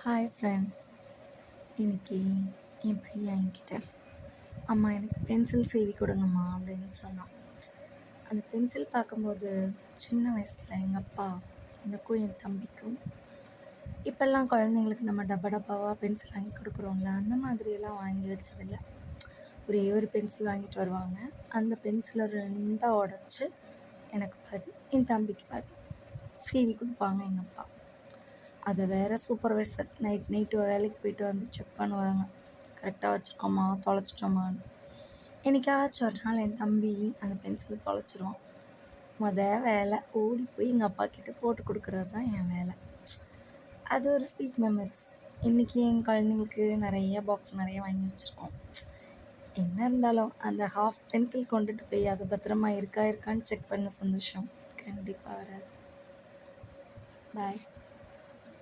Hi friends. இன்னைக்கு என் பையன் என்கிட்ட அம்மா எனக்கு பென்சில் சீவி கொடுங்கம்மா அப்படின்னு சொன்னான். அந்த பென்சில் பார்க்கும்போது சின்ன வயசில் எங்கள் அப்பா எனக்கும் என் தம்பிக்கும் இப்போல்லாம் குழந்தைங்களுக்கு நம்ம டப்பா டப்பாவாக பென்சில் வாங்கி கொடுக்குறோங்களா, அந்த மாதிரியெல்லாம் வாங்கி வச்சதில்லை. ஒரே ஒரு பென்சில் வாங்கிட்டு வருவாங்க. அந்த பென்சிலை ரெண்டாக உடச்சி எனக்கு பாதி, என் தம்பிக்கு பாதி சீவி கொடுப்பாங்க எங்கள் அப்பா. அதை வேறு சூப்பர்வைசர் நைட்டு வேலைக்கு போயிட்டு வந்து செக் பண்ணுவாங்க, கரெக்டாக வச்சுருக்கோமா தொலைச்சிட்டோமான்னு. என்னைக்காச்சும் ஒரு நாள் என் தம்பி அந்த பென்சிலை தொலைச்சிருவான். வேலை ஓடி போய் எங்கள் அப்பா கிட்டே போட்டு கொடுக்குறது தான் என் வேலை. அது ஒரு ஸ்வீட் மெமரிஸ். இன்றைக்கி என் குழந்தைங்களுக்கு நிறைய பாக்ஸ் நிறைய வாங்கி வச்சுருக்கோம். என்ன இருந்தாலும் அந்த ஹாஃப் பென்சில் கொண்டுட்டு போய் அதை பத்திரமா இருக்கான்னு செக் பண்ண சந்தோஷம் கண்டிப்பாக வராது. பாய்.